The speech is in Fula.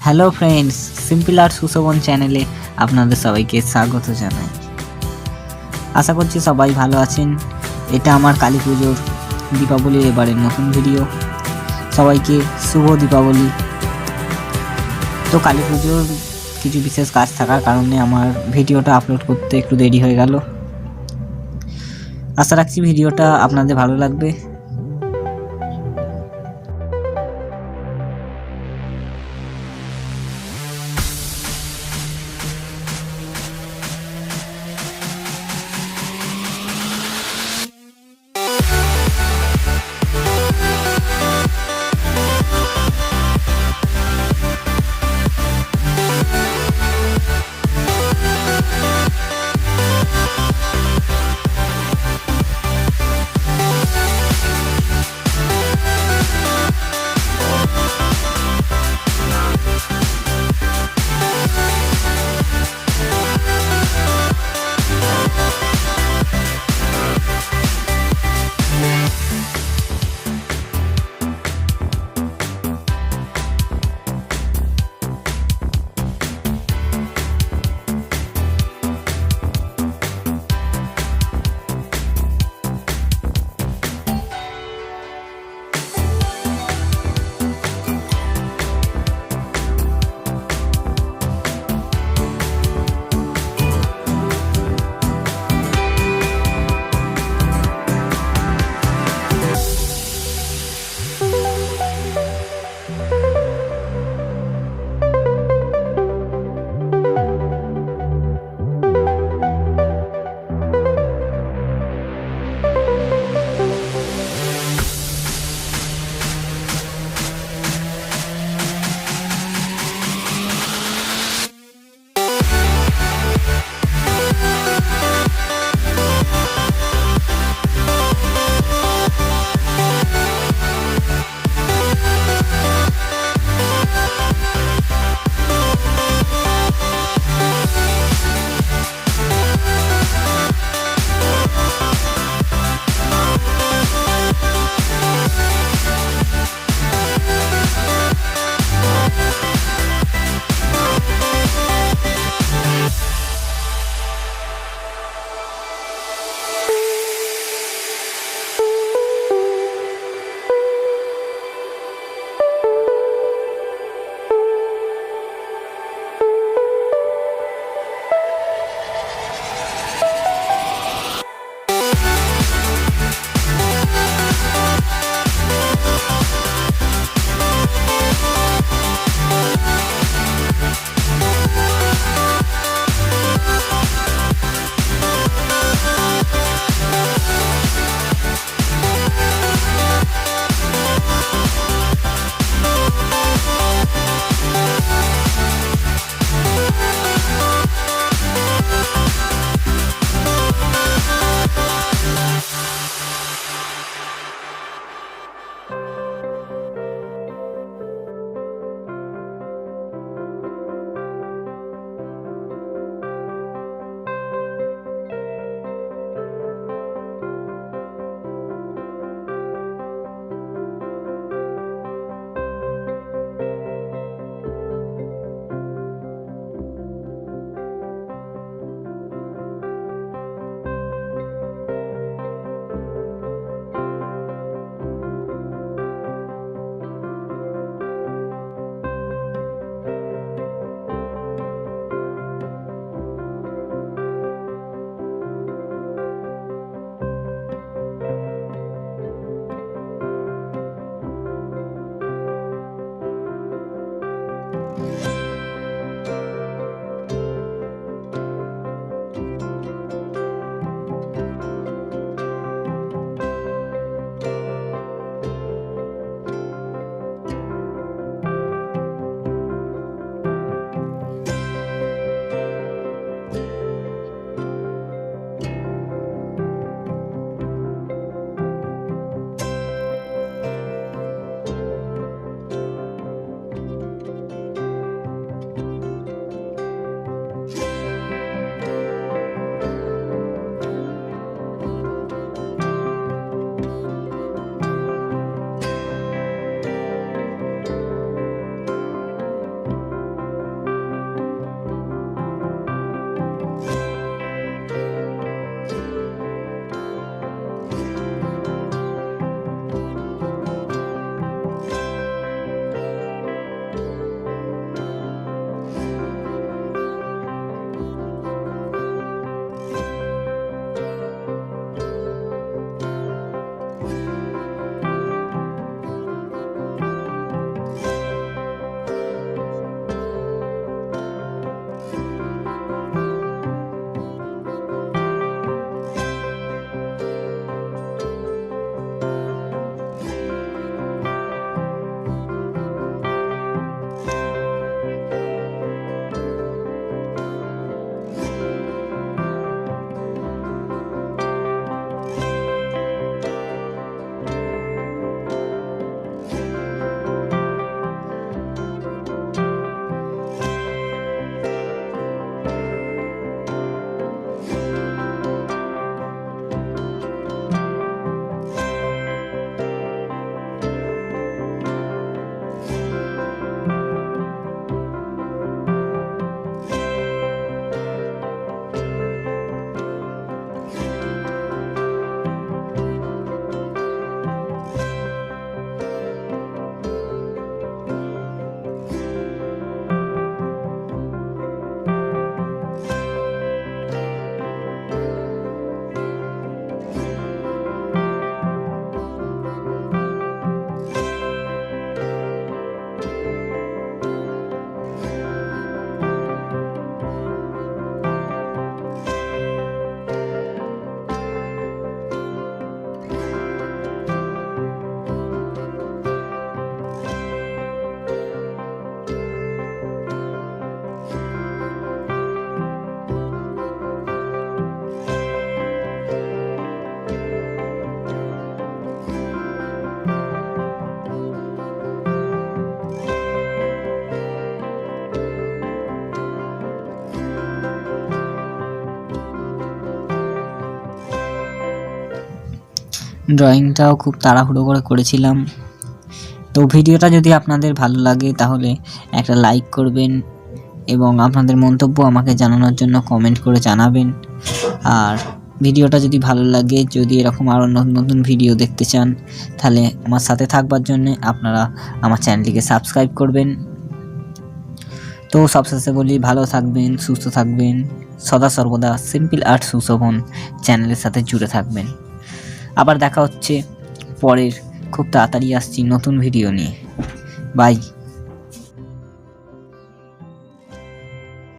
Hello friends, simple আর সুশোভন চ্যানেলে আপনাদের সবাইকে স্বাগত জানাই। আশা করছি সবাই ভালো আছেন। এটা আমার কালী পুজোর দীপাবলির এবারের নতুন ভিডিও। সবাইকে শুভ দীপাবলি। তো কালী পুজোর কিছু বিশেষ কাজ থাকার কারণে আমার ভিডিওটা আপলোড করতে একটু দেরি হয়ে গেল। আশা রাখছি ভিডিওটা আপনাদের ভালো লাগবে। ড্রয়িংটাও খুব তাড়াহুড়ো করে করেছিলাম। তো ভিডিওটা যদি আপনাদের ভালো লাগে তাহলে একটা লাইক করবেন এবং আপনাদের মন্তব্য আমাকে জানানোর জন্য কমেন্ট করে জানাবেন। আর ভিডিওটা যদি ভালো লাগে, যদি এরকম আরও নতুন নতুন ভিডিও দেখতে চান, তাহলে আমার সাথে থাকবার জন্যে আপনারা আমার চ্যানেলটিকে সাবস্ক্রাইব করবেন। তো সবশেষে বলি, ভালো থাকবেন, সুস্থ থাকবেন, সদা সর্বদা সিম্পল আর্ট সুশোভন চ্যানেলের সাথে জুড়ে থাকবেন। আবার দেখা হচ্ছে পরের, খুব তাড়াতাড়ি আসছি নতুন ভিডিও নিয়ে। বাই।